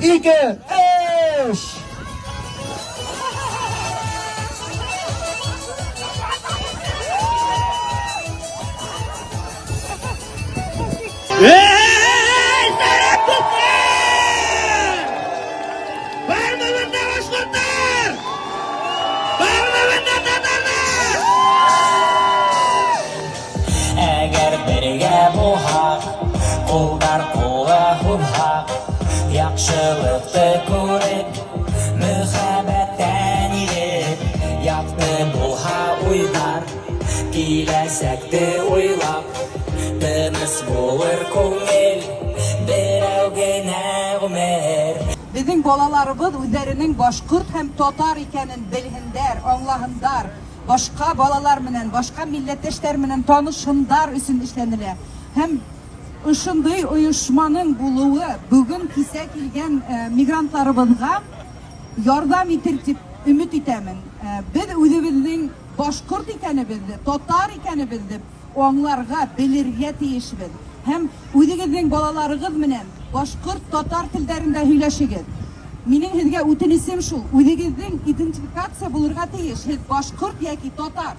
2, 3. Eğer birge bulhaq, qullar qula hurhaq, yaxşılıqdı görüp, mühabbetten irip, yaptı bulha uylar, kilesekti uylap, tınıs bulur ko'ngil, birovga näg'mer. Bizim balalarımız üzerinin Başkurt hem Tatar ikenin bilhinler, anlahınlar. Başka balalar menen, başka milletleşler menen tanışınlar üstün işlenile. Hem ışındığı uyuşmanın buluğu bugün kise kilgen migrantlarımızga yardım etirtip ümit itemin. Biz özümüzün Başkurt ikeni bildi, Tatar ikeni bildi. Onlarga bilirge tiyişimiz. Hem özümüzün balalarımız menen Başkurt, Tatar tillerinde hüleşigiz. Mening sizga o'tinishim shu, o'zingizning identifikatsiya bulurga tegish, siz Boshqurt yoki Tatar.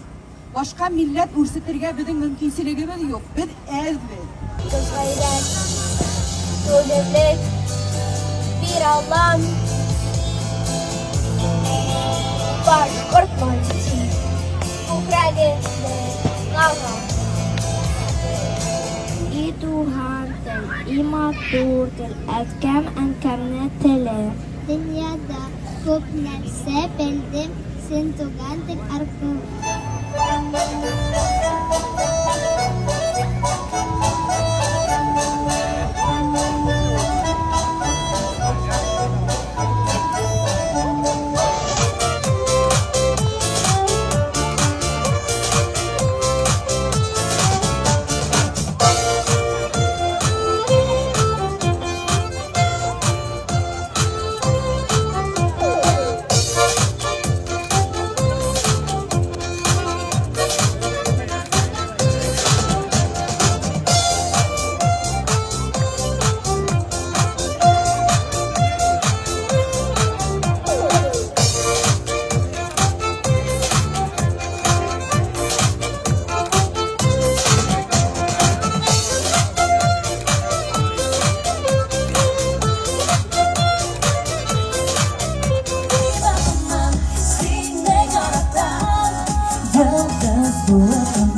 Boshqa millat o'rsatirga bizning mumkinchiligimiz yo'q. Biz azbiz. G'ayrat, to'liqlik, bir Alloh. Boshqurt bo'lchi, ko'kragimda g'ag'am. İduhardır, imaturdur, etkem enkemne tele. Dünyada ko'p narsa bildim, sen tug'andek arqim. Yıldız buldum